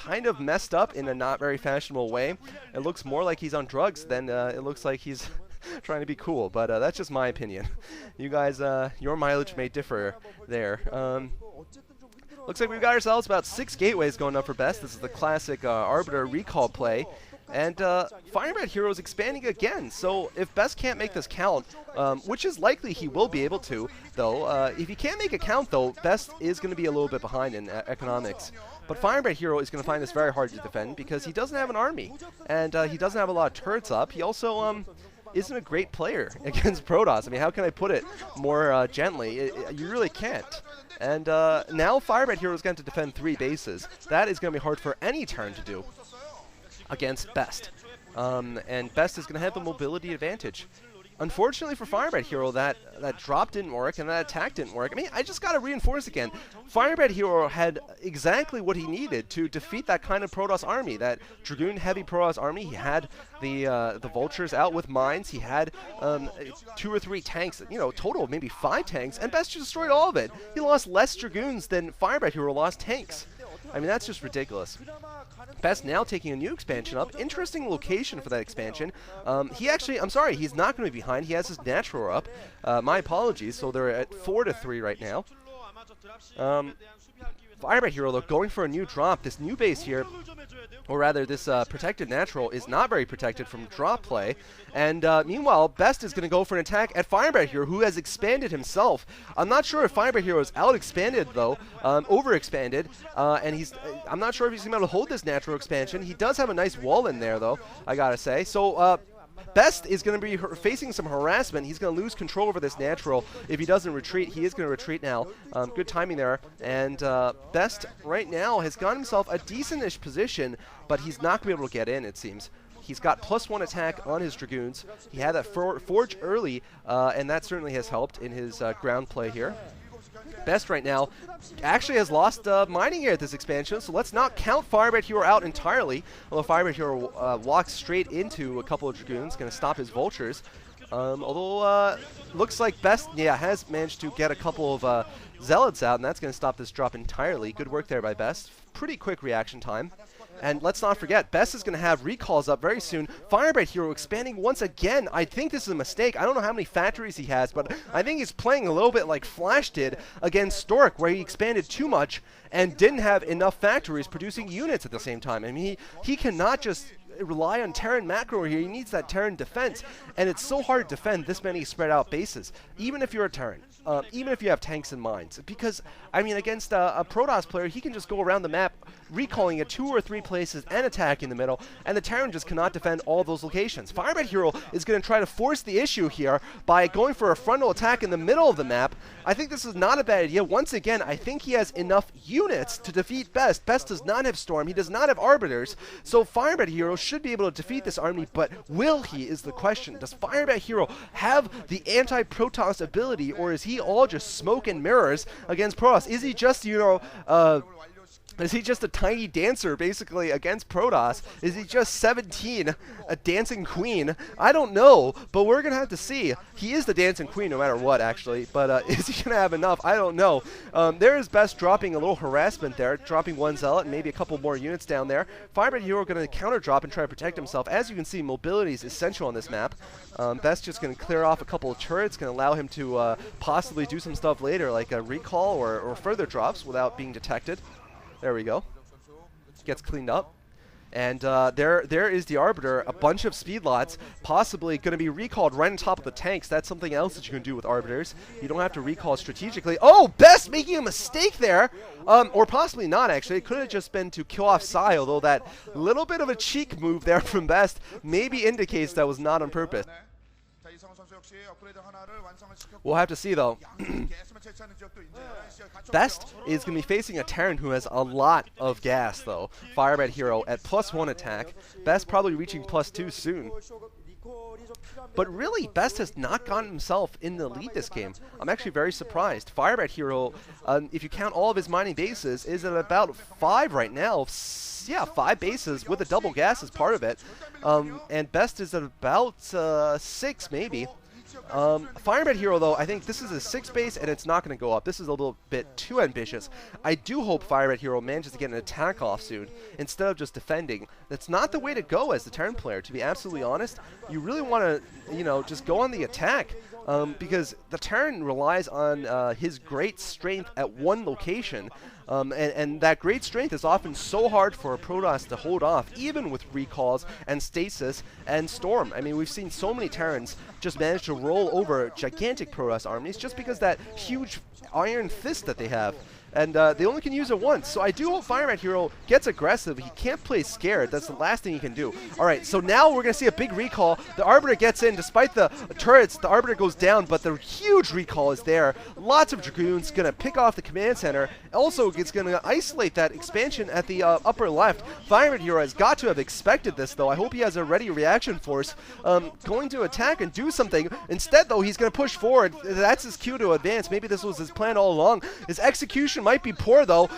kind of messed up in a not very fashionable way. It looks more like he's on drugs than it looks like he's trying to be cool, but that's just my opinion. You guys, your mileage may differ there. Looks like we've got ourselves about 6 gateways going up for best. This is the classic Arbiter recall play. And Firebathero is expanding again, so if Best can't make this count, which is likely he will be able to, though, if he can't make a count, though, Best is going to be a little bit behind in economics. But Firebathero is going to find this very hard to defend because he doesn't have an army, and he doesn't have a lot of turrets up. He also isn't a great player against Protoss. I mean, how can I put it more gently? You really can't. And now Firebathero is going to defend 3 bases. That is going to be hard for any turn to do against Best. And Best is going to have the mobility advantage. Unfortunately for Firebathero, that drop didn't work and that attack didn't work. I mean, I just got to reinforce again. Firebathero had exactly what he needed to defeat that kind of Protoss army, that Dragoon-heavy Protoss army. He had the Vultures out with mines. He had 2 or 3 tanks, you know, total of maybe 5 tanks, and Best just destroyed all of it. He lost less Dragoons than Firebathero lost tanks. I mean, that's just ridiculous. Best now taking a new expansion up. Interesting location for that expansion. He actually, I'm sorry, he's not going to be behind. He has his natural up. My apologies. So they're at 4-3 right now. Firebathero, though, going for a new drop. This new base here, or rather this protected natural, is not very protected from drop play. And meanwhile, Best is going to go for an attack at Firebathero, who has expanded himself. I'm not sure if Firebathero is out-expanded, though, over-expanded. And I'm not sure if he's going to be able to hold this natural expansion. He does have a nice wall in there, though, I gotta say. So, Best is going to be facing some harassment. He's going to lose control over this natural. If he doesn't retreat, he is going to retreat now. Good timing there. And Best right now has got himself a decent-ish position, but he's not going to be able to get in, it seems. He's got +1 attack on his Dragoons. He had that forge early, and that certainly has helped in his ground play here. Best right now actually has lost mining here at this expansion, so let's not count Firebathero out entirely. Although Firebathero walks straight into a couple of Dragoons, going to stop his Vultures. Although looks like Best, yeah, has managed to get a couple of Zealots out, and that's going to stop this drop entirely. Good work there by Best. Pretty quick reaction time. And let's not forget, Best is going to have recalls up very soon. Firebathero expanding once again. I think this is a mistake. I don't know how many factories he has, but I think he's playing a little bit like Flash did against Stork, where he expanded too much and didn't have enough factories producing units at the same time. I mean, he cannot just rely on Terran macro here. He needs that Terran defense, and it's so hard to defend this many spread out bases, even if you're a Terran. Even if you have tanks and mines, because, I mean, against a Protoss player, he can just go around the map, recalling at 2 or 3 places and attack in the middle, and the Terran just cannot defend all those locations. Firebathero is going to try to force the issue here by going for a frontal attack in the middle of the map. I think this is not a bad idea. Once again, I think he has enough units to defeat Best. Best does not have Storm. He does not have Arbiters, so Firebathero should be able to defeat this army, but will he is the question. Does Firebathero have the anti-Protoss ability, or is he all just smoke and mirrors against Protoss? Is he just, you know, is he just a tiny dancer, basically, against Protoss? Is he just 17, a dancing queen? I don't know, but we're going to have to see. He is the dancing queen no matter what, actually, but is he going to have enough? I don't know. There is Best dropping a little harassment there, dropping 1 Zealot and maybe a couple more units down there. Firebathero going to counter drop and try to protect himself. As you can see, mobility is essential on this map. Best just going to clear off a couple of turrets, going to allow him to possibly do some stuff later, like a recall or further drops without being detected. There we go. Gets cleaned up. And there is the Arbiter, a bunch of speed lots, possibly going to be recalled right on top of the tanks. That's something else that you can do with Arbiters. You don't have to recall strategically. Oh, Best making a mistake there! Or possibly not, actually. It could have just been to kill off Psy, although that little bit of a cheek move there from Best maybe indicates that was not on purpose. We'll have to see, though. Best is going to be facing a Terran who has a lot of gas, though. Firebathero at +1 attack. Best probably reaching +2 soon. But really, Best has not gotten himself in the lead this game. I'm actually very surprised. Firebathero, if you count all of his mining bases, is at about 5 right now. Yeah, 5 bases with a double gas as part of it. And Best is at about 6, maybe. Firebathero, though, I think this is a 6 base, and it's not going to go up. This is a little bit too ambitious. I do hope Firebathero manages to get an attack off soon, instead of just defending. That's not the way to go as the Terran player, to be absolutely honest. You really want to, you know, just go on the attack. Because the Terran relies on his great strength at one location, and that great strength is often so hard for a Protoss to hold off, even with recalls and stasis and storm. I mean, we've seen so many Terrans just manage to roll over gigantic Protoss armies just because that huge iron fist that they have. And they only can use it once. So I do hope Firebathero gets aggressive. He can't play scared. That's the last thing he can do. All right, so now we're going to see a big recall. The Arbiter gets in. Despite the turrets, the Arbiter goes down, but the huge recall is there. Lots of Dragoons going to pick off the command center. Also, it's going to isolate that expansion at the upper left. Firebathero has got to have expected this, though. I hope he has a ready reaction force going to attack and do something. Instead, though, he's going to push forward. That's his cue to advance. Maybe this was his plan all along. His execution might be poor, though.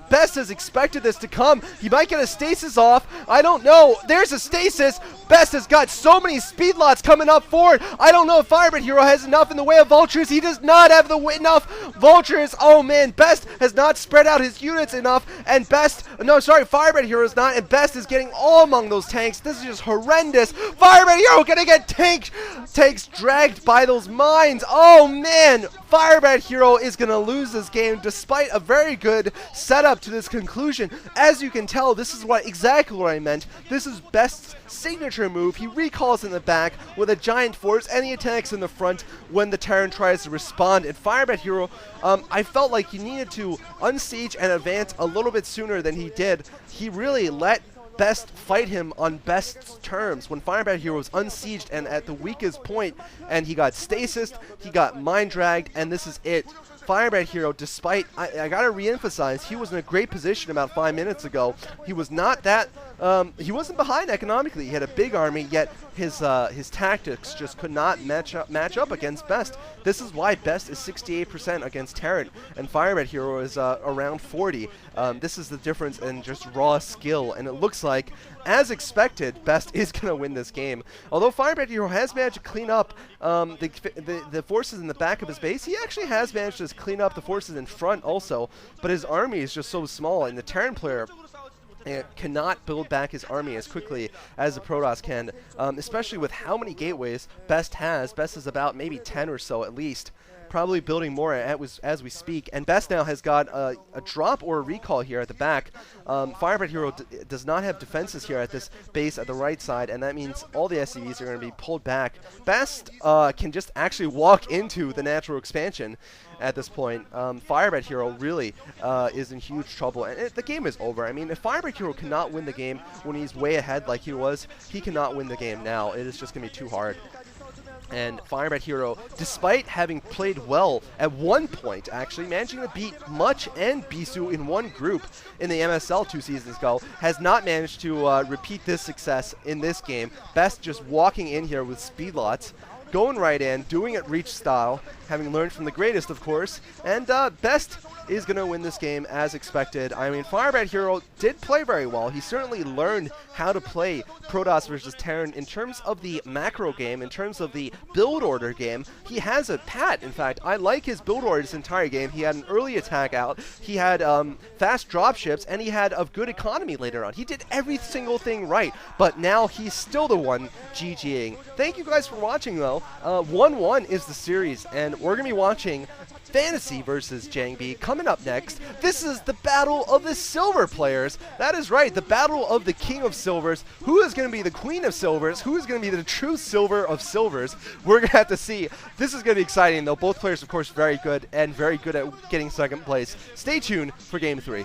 Best has expected this to come. He might get a stasis off. I don't know. There's a stasis. Best has got so many speed lots coming up forward. I don't know if Firebathero has enough in the way of vultures. He does not have enough vultures. Oh, man. Best has not spread out his units enough. And Firebathero is not. And Best is getting all among those tanks. This is just horrendous. Firebathero gonna get tanks dragged by those mines. Oh, man. Firebathero is gonna lose this game despite a very good setup to this conclusion. As you can tell, this is exactly what I meant. This is Best's signature move. He recalls in the back with a giant force, and he attacks in the front when the Terran tries to respond. And Firebathero, I felt like he needed to unsiege and advance a little bit sooner than he did. He really let Best fight him on Best's terms when Firebathero was unsieged and at the weakest point, and he got stasis, he got mind dragged, and this is it. Firebathero, despite, I gotta re-emphasize, he was in a great position about 5 minutes ago. He was not that, he wasn't behind economically. He had a big army, yet his tactics just could not match up against Best. This is why Best is 68% against Terran, and Firebathero is around 40. This is the difference in just raw skill, and it looks like, as expected, Best is going to win this game. Although Firebathero has managed to clean up the forces in the back of his base, he actually has managed to clean up the forces in front also, but his army is just so small, and the Terran player cannot build back his army as quickly as the Protoss can, especially with how many gateways Best has. Best is about maybe 10 or so at least. Probably building more as we speak, and Best now has got a drop or a recall here at the back. Firebathero does not have defenses here at this base at the right side, and that means all the SCVs are going to be pulled back. Best can just actually walk into the natural expansion at this point. Firebathero really is in huge trouble, and the game is over. I mean, if Firebathero cannot win the game when he's way ahead like he was, he cannot win the game now. It is just going to be too hard. And Firebathero, despite having played well at one point, actually managing to beat Much and Bisu in one group in the MSL 2 seasons ago, has not managed to repeat this success in this game. Best just walking in here with speed lots, going right in, doing it Reach style, having learned from the greatest, of course, and Best is going to win this game as expected. I mean, Firebathero did play very well. He certainly learned how to play Protoss versus Terran in terms of the macro game, in terms of the build order game. He has a pat, in fact. I like his build order this entire game. He had an early attack out, he had fast dropships, and he had a good economy later on. He did every single thing right, but now he's still the one GGing. Thank you guys for watching, though. 1-1 is the series, and we're going to be watching Fantasy versus Jangbi coming up next. This is the battle of the silver players. That is right, the battle of the king of silvers. Who is going to be the queen of silvers? Who is going to be the true silver of silvers? We're going to have to see. This is going to be exciting, though. Both players, of course, very good and very good at getting second place. Stay tuned for Game 3.